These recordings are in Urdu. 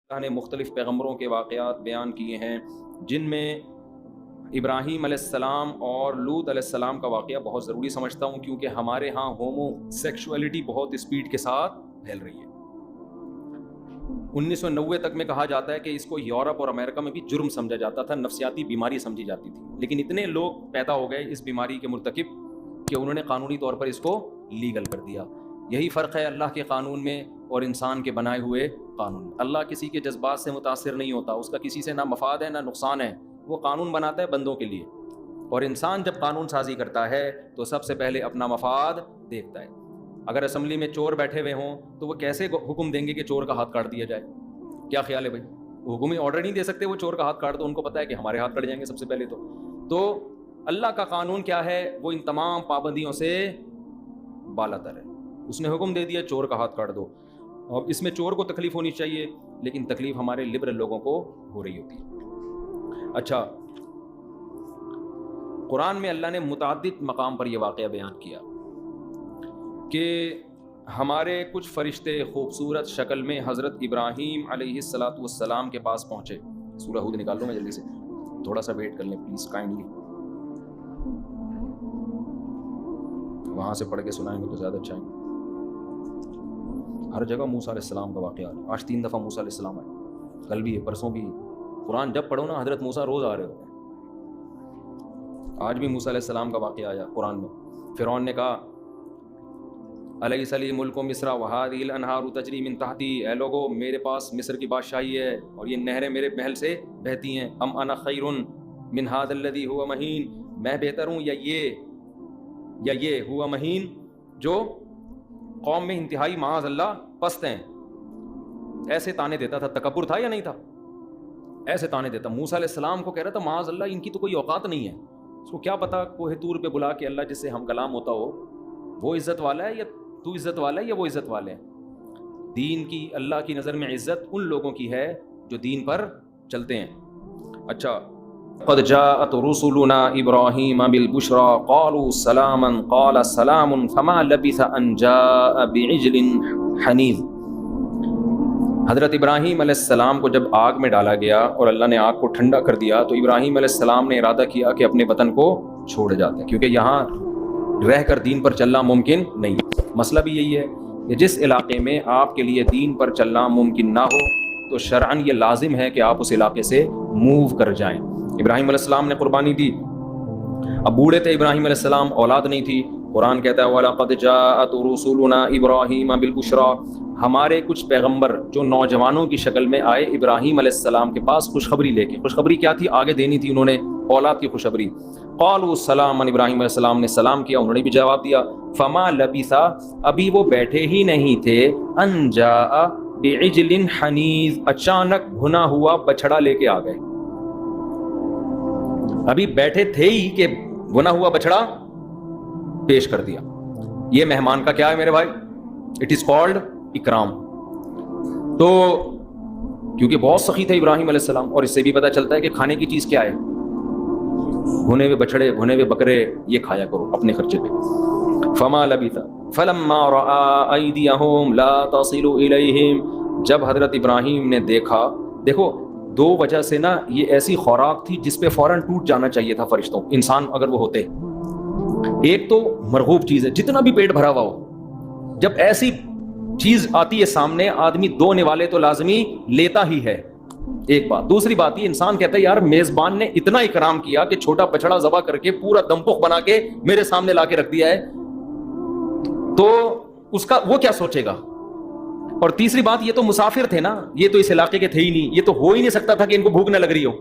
اللہ نے مختلف پیغمبروں کے واقعات بیان کیے ہیں، جن میں ابراہیم علیہ السلام اور لوط علیہ السلام کا واقعہ بہت ضروری سمجھتا ہوں، کیونکہ ہمارے ہاں ہومو سیکشولیٹی بہت اسپیڈ کے ساتھ پھیل رہی ہے۔ 1990 تک میں کہا جاتا ہے کہ اس کو یورپ اور امریکہ میں بھی جرم سمجھا جاتا تھا، نفسیاتی بیماری سمجھی جاتی تھی، لیکن اتنے لوگ پیدا ہو گئے اس بیماری کے مرتکب کہ انہوں نے قانونی طور پر اس کو لیگل کر دیا۔ یہی فرق ہے اللہ کے قانون میں اور انسان کے بنائے ہوئے قانون میں۔ اللہ کسی کے جذبات سے متاثر نہیں ہوتا، اس کا کسی سے نہ مفاد ہے نہ نقصان ہے، وہ قانون بناتا ہے بندوں کے لیے، اور انسان جب قانون سازی کرتا ہے تو سب سے پہلے اپنا مفاد دیکھتا ہے۔ اگر اسمبلی میں چور بیٹھے ہوئے ہوں تو وہ کیسے حکم دیں گے کہ چور کا ہاتھ کاٹ دیا جائے؟ کیا خیال ہے بھائی؟ وہ حکومتی آرڈر نہیں دے سکتے وہ چور کا ہاتھ کاٹ دو، ان کو پتہ ہے کہ ہمارے ہاتھ کٹ جائیں گے سب سے پہلے۔ تو اللہ کا قانون کیا ہے؟ وہ ان تمام پابندیوں سے بالا تر ہے۔ اس نے حکم دے دیا چور کا ہاتھ کاٹ دو، اور اس میں چور کو تکلیف ہونی چاہیے، لیکن تکلیف ہمارے لبرل لوگوں کو ہو رہی ہوتی ہے۔ اچھا، قرآن میں اللہ نے متعدد مقام پر یہ واقعہ بیان کیا کہ ہمارے کچھ فرشتے خوبصورت شکل میں حضرت ابراہیم علیہ السلام کے پاس پہنچے۔ سورہ ہود نکال لو میں جلدی سے، تھوڑا سا ویٹ کر لیں پلیز کائنڈلی، وہاں سے پڑھ کے سنائیں گے تو زیادہ اچھا ہے۔ ہر جگہ موسیٰ علیہ السلام کا واقعہ ہے، آج 3 دفعہ موسیٰ علیہ السلام آئے، کل بھی ہے، پرسوں بھی۔ قرآن جب پڑھو نا حضرت موسیٰ روز آ رہے ہوتے ہیں۔ آج بھی موسیٰ علیہ السلام کا واقعہ آیا قرآن میں۔ فرعون نے کہا الیس لی ملک مصر وہذہ الانہار تجری من تحتی، اے لوگو میرے پاس مصر کی بادشاہی ہے اور یہ نہریں میرے محل سے بہتی ہیں۔ ام انا خیر من ھذا الذی ھو مہین، میں بہتر ہوں یا یہ ہوا مہین جو قوم میں انتہائی معاذ اللہ پست ہیں۔ ایسے تانے دیتا تھا، تکبر تھا یا نہیں تھا؟ ایسے تانے دیتا۔ موسیٰ علیہ السلام کو کہہ رہا تھا معاذ اللہ ان کی تو کوئی اوقات نہیں ہے۔ اس کو کیا پتا کوہ طور پہ بلا کے اللہ جس سے ہم کلام ہوتا ہو وہ عزت والا ہے یا تو عزت والا ہے یا وہ عزت والے ہیں۔ دین کی اللہ کی نظر میں عزت ان لوگوں کی ہے جو دین پر چلتے ہیں۔ اچھا، قد جاءت رسلنا ابراہیم بالبشرى قالوا سلاما قال سلام فما لبث ان جاء بعجل حنیذ۔ حضرت ابراہیم علیہ السلام کو جب آگ میں ڈالا گیا اور اللہ نے آگ کو ٹھنڈا کر دیا تو ابراہیم علیہ السلام نے ارادہ کیا کہ اپنے وطن کو چھوڑ جاتے ہیں، کیونکہ یہاں رہ کر دین پر چلنا ممکن نہیں۔ مسئلہ بھی یہی ہے کہ جس علاقے میں آپ کے لیے دین پر چلنا ممکن نہ ہو تو شرعاً یہ لازم ہے کہ آپ اس علاقے سے موو کر جائیں۔ ابراہیم علیہ السلام نے قربانی دی، اب بوڑھے تھے ابراہیم علیہ السلام، اولاد نہیں تھی۔ قرآن کہتا ہے وَلَقَدْ جَاءَتْ رُسُلُنَا إِبْرَاهِيمَ بِالْبُشْرَى، ہمارے کچھ پیغمبر جو نوجوانوں کی شکل میں آئے ابراہیم علیہ السلام کے پاس خوشخبری لے کے۔ خوشخبری کیا تھی؟ آگے دینی تھی انہوں نے، اولاد کی خوشخبری۔ قالوا سلاما، ابراہیم علیہ السلام نے سلام کیا، انہوں نے بھی جواب دیا۔ فما لبث، ابھی وہ بیٹھے ہی نہیں تھے، ان جاء بعجل حنیذ، اچانک بھنا ہوا بچڑا لے کے آ گئے۔ ابھی بیٹھے تھے ہی کہ بھنا ہوا بچڑا پیش کر دیا۔ یہ مہمان کا کیا ہے میرے بھائی؟ اٹ از کالڈ اکرام۔ تو کیونکہ بہت سخی تھے ابراہیم علیہ السلام، اور اس سے بھی پتہ چلتا ہے کہ کھانے کی چیز کیا ہے، بھنے ہوئے بچڑے، بھنے ہوئے بکرے، یہ کھایا کرو اپنے خرچے پہ۔ فما لبث فلما رأى أيديهم لا تصل إليهم، جب حضرت ابراہیم نے دیکھا، دیکھو دو وجہ سے نا یہ ایسی خوراک تھی جس پہ فوراً ٹوٹ جانا چاہیے تھا فرشتوں، انسان اگر وہ ہوتے۔ ایک تو مرغوب چیز ہے، جتنا بھی پیٹ بھرا ہوا ہو، جب ایسی چیز آتی ہے سامنے آدمی دو نوالے تو لازمی لیتا ہی ہے، ایک بات۔ دوسری بات یہ انسان کہتا ہے یار میزبان نے اتنا اکرام کیا کہ چھوٹا بچڑا ذبح کر کے پورا دمپخ بنا کے میرے سامنے لا کے رکھ دیا ہے، تو اس کا وہ کیا سوچے گا؟ اور تیسری بات یہ تو مسافر تھے نا، یہ تو اس علاقے کے تھے ہی نہیں، یہ تو ہو ہی نہیں سکتا تھا کہ ان کو بھوک نہ لگ رہی ہو۔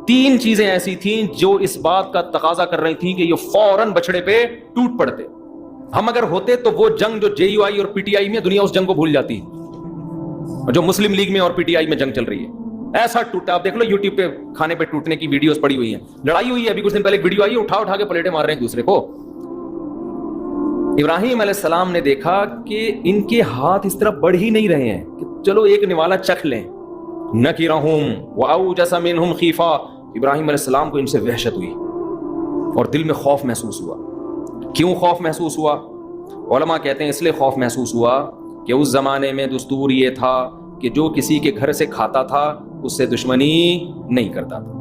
3 چیزیں ایسی تھیں جو اس بات کا تقاضا کر رہی تھیں کہ یہ فوراً بچڑے پہ ٹوٹ پڑتے۔ ہم اگر ہوتے تو وہ جنگ جو JUI اور PTI میں، دنیا اس جنگ کو بھول جاتی، جو مسلم لیگ میں اور PTI میں جنگ چل رہی ہے، ایسا ٹوٹا۔ آپ دیکھ لو یوٹیوب پہ کھانے پہ ٹوٹنے کی ویڈیوز پڑی ہوئی ہیں، لڑائی ہوئی ہے ابھی کچھ دن پہلے ایک ویڈیو آئی ہے، اٹھا کے پلیٹیں مار رہے ہیں دوسرے کو۔ ابراہیم علیہ السلام نے دیکھا کہ ان کے ہاتھ اس طرح بڑھ ہی نہیں رہے ہیں کہ چلو ایک نوالا چکھ لیں۔ نکرہم واوجس منہم خیفہ، ابراہیم علیہ السلام کو ان سے وحشت ہوئی اور دل میں خوف محسوس ہوا۔ کیوں خوف محسوس ہوا؟ علماء کہتے ہیں اس لیے خوف محسوس ہوا کہ اس زمانے میں دستور یہ تھا کہ جو کسی کے گھر سے کھاتا تھا اس سے دشمنی نہیں کرتا تھا،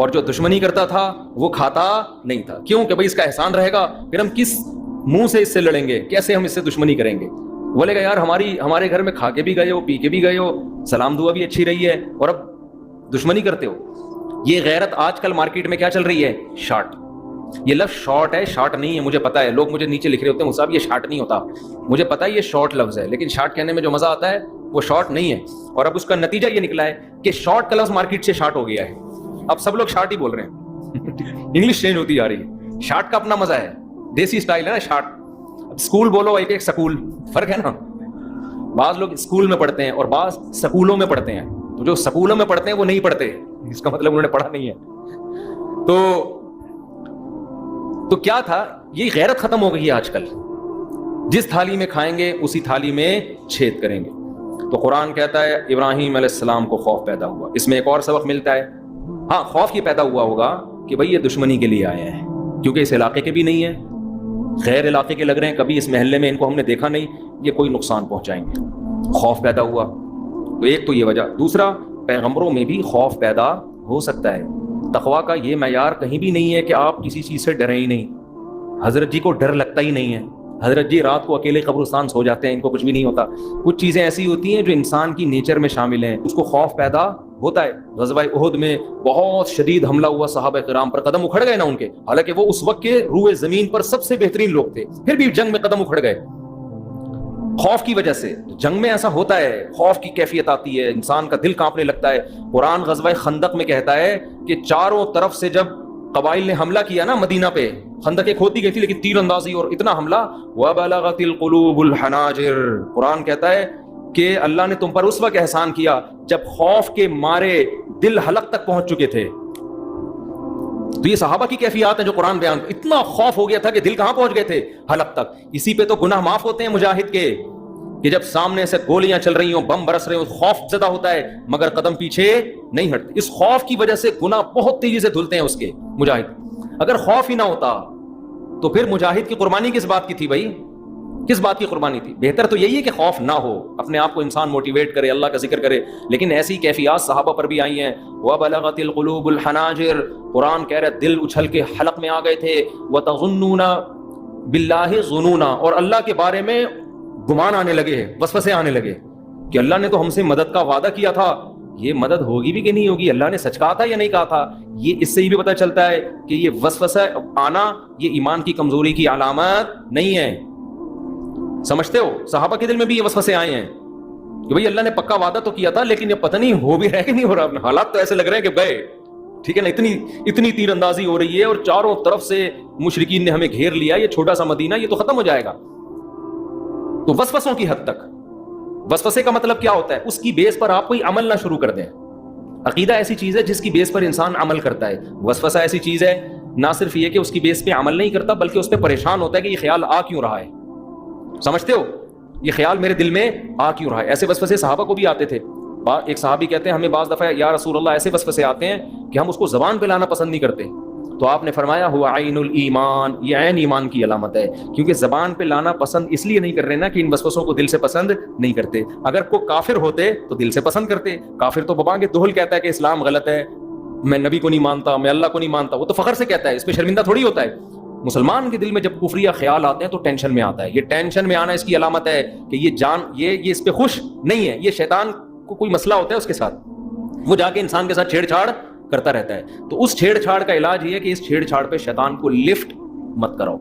اور جو دشمنی کرتا تھا وہ کھاتا نہیں تھا. کیوں؟ کہ بھائی اس کا احسان رہے گا، پھر ہم کس منہ سے اس سے لڑیں گے، کیسے ہم اس سے دشمنی کریں گے. بولے گا یار ہمارے گھر میں کھا کے بھی گئے ہو، پی کے بھی گئے ہو، سلام دعا بھی اچھی رہی ہے، اور اب دشمنی کرتے ہو. یہ غیرت آج کل مارکیٹ میں کیا چل رہی ہے؟ شارٹ. یہ لفظ شارٹ ہے، شارٹ نہیں ہے. مجھے پتا ہے، لوگ مجھے نیچے لکھ رہے ہوتے ہیں صاحب یہ شارٹ نہیں ہوتا. مجھے پتا ہے یہ شارٹ لفظ ہے، لیکن شارٹ کہنے میں جو مزہ آتا ہے وہ شارٹ نہیں ہے. اور اب اس کا نتیجہ یہ نکلا ہے کہ شارٹ کا لفظ مارکیٹ سے شارٹ ہو گیا ہے. اب سب لوگ شارٹ ہی بول رہے ہیں. انگلش چینج ہوتی جا رہی ہے. شارٹ کا اپنا مزہ ہے، دیسی اسٹائل ہے نا شارٹ. اسکول بولو ایک سکول، فرق ہے نا. بعض لوگ اسکول میں پڑھتے ہیں اور بعض سکولوں میں پڑھتے ہیں. تو جو سکولوں میں پڑھتے ہیں وہ نہیں پڑھتے، اس کا مطلب انہوں نے پڑھا نہیں ہے. تو کیا تھا؟ یہ غیرت ختم ہو گئی ہے آج کل. جس تھالی میں کھائیں گے اسی تھالی میں چھید کریں گے. تو قرآن کہتا ہے ابراہیم علیہ السلام کو خوف پیدا ہوا. اس میں ایک اور سبق ملتا ہے. ہاں، خوف یہ پیدا ہوا ہوگا کہ بھئی یہ دشمنی کے لیے آئے ہیں، کیونکہ اس علاقے کے بھی نہیں ہیں، غیر علاقے کے لگ رہے ہیں، کبھی اس محلے میں ان کو ہم نے دیکھا نہیں، یہ کوئی نقصان پہنچائیں گے. خوف پیدا ہوا. تو ایک تو یہ وجہ. دوسرا، پیغمبروں میں بھی خوف پیدا ہو سکتا ہے. تقویٰ کا یہ معیار کہیں بھی نہیں ہے کہ آپ کسی چیز سے ڈریں ہی نہیں. حضرت جی کو ڈر لگتا ہی نہیں ہے. حضرت جی رات کو اکیلے قبرستان سو جاتے ہیں، ان کو کچھ بھی نہیں ہوتا. کچھ چیزیں ایسی ہوتی ہیں جو انسان کی نیچر میں شامل ہیں، اس کو خوف پیدا ہوتا ہے. غزوہ احد میں بہت شدید حملہ ہوا، صحابہ کرام پر قدم اکھڑ گئے نا ان کے، حالانکہ وہ اس وقت کے روئے زمین پر سب سے بہترین لوگ تھے، پھر بھی جنگ میں قدم اکھڑ گئے خوف کی وجہ سے. جنگ میں ایسا ہوتا ہے، خوف کی کیفیت آتی ہے، انسان کا دل کانپنے لگتا ہے. قرآن غزوہ خندق میں کہتا ہے کہ چاروں طرف سے جب قبائل نے حملہ کیا نا مدینہ پہ، خندقیں کھودی گئی تھی لیکن تیر اندازی اور اتنا حملہ، وَبَلَغَتِ الْقُلُوبُ الْحَنَاجِرَ. قرآن کہتا ہے کہ اللہ نے تم پر اس وقت احسان کیا جب خوف کے مارے دل حلق تک پہنچ چکے تھے. تو یہ صحابہ کی کیفیات ہیں جو قرآن بیان. اتنا خوف ہو گیا تھا کہ دل کہاں پہنچ گئے تھے؟ حلق تک. اسی پہ تو گناہ معاف ہوتے ہیں مجاہد کے، کہ جب سامنے سے گولیاں چل رہی ہوں، بم برس رہے ہوں، خوف زدہ ہوتا ہے مگر قدم پیچھے نہیں ہٹتے. اس خوف کی وجہ سے گناہ بہت تیزی سے دھلتے ہیں اس کے مجاہد. اگر خوف ہی نہ ہوتا تو پھر مجاہد کی قربانی کس بات کی تھی بھائی؟ کس بات کی قربانی تھی؟ بہتر تو یہی ہے کہ خوف نہ ہو، اپنے آپ کو انسان موٹیویٹ کرے، اللہ کا ذکر کرے. لیکن ایسی کیفیات صحابہ پر بھی آئی ہیں. وَبَلَغَتِ الْقُلُوبُ الْحَنَاجِرَ. قرآن کہہ رہا ہے دل اچھل کے حلق میں آ گئے تھے. وَتَظُنُّونَ بِاللَّهِ ظُنُونًا. اور اللہ کے بارے میں گمان آنے لگے، وسوسے آنے لگے کہ اللہ نے تو ہم سے مدد کا وعدہ کیا تھا، یہ مدد ہوگی بھی کہ نہیں ہوگی، اللہ نے سچ کہا تھا یا نہیں کہا تھا. یہ اس سے یہ بھی پتہ چلتا ہے کہ یہ وسوسہ آنا یہ ایمان کی کمزوری کی علامت نہیں ہے. سمجھتے ہو؟ صحابہ کے دل میں بھی یہ وسوسے آئے ہیں کہ بھئی اللہ نے پکا وعدہ تو کیا تھا لیکن یہ پتہ نہیں ہو بھی رہا ہے کہ نہیں ہو رہا. حالات تو ایسے لگ رہے ہیں کہ گئے، ٹھیک ہے نا، اتنی تیر اندازی ہو رہی ہے اور چاروں طرف سے مشرکین نے ہمیں گھیر لیا، یہ چھوٹا سا مدینہ یہ تو ختم ہو جائے گا. تو وسوسوں کی حد تک. وسوسے کا مطلب کیا ہوتا ہے؟ اس کی بیس پر آپ کوئی عمل نہ شروع کر دیں. عقیدہ ایسی چیز ہے جس کی بیس پر انسان عمل کرتا ہے. وسوسہ ایسی چیز ہے نہ صرف یہ کہ اس کی بیس پہ عمل نہیں کرتا بلکہ اس پہ پریشان ہوتا ہے کہ یہ خیال آ کیوں رہا ہے. سمجھتے ہو؟ یہ خیال میرے دل میں آ کیوں رہا ہے. ایسے وسوسے صحابہ کو بھی آتے تھے. ایک صحابی کہتے ہیں ہمیں بعض دفعہ یا رسول اللہ ایسے وسوسے آتے ہیں کہ ہم اس کو زبان پہ لانا پسند نہیں کرتے. تو آپ نے فرمایا ہوا عین الایمان، یہ عین ایمان کی علامت ہے، کیونکہ زبان پہ لانا پسند اس لیے نہیں کر رہے نا کہ ان وسوسوں کو دل سے پسند نہیں کرتے. اگر کوئی کافر ہوتے تو دل سے پسند کرتے. کافر تو ببانگ دہل کہتا ہے کہ اسلام غلط ہے، میں نبی کو نہیں مانتا، میں اللہ کو نہیں مانتا، وہ تو فخر سے کہتا ہے، اس پہ شرمندہ تھوڑی ہوتا ہے. مسلمان کے دل میں جب کفریہ خیال آتے ہیں تو ٹینشن میں آتا ہے. یہ ٹینشن میں آنا اس کی علامت ہے کہ یہ اس پہ خوش نہیں ہے. یہ شیطان کو کوئی مسئلہ ہوتا ہے اس کے ساتھ، وہ جا کے انسان کے ساتھ چھیڑ چھاڑ کرتا رہتا ہے. تو اس چھیڑ چھاڑ کا علاج یہ ہے کہ اس چھیڑ چھاڑ پہ شیطان کو لفٹ مت کرو.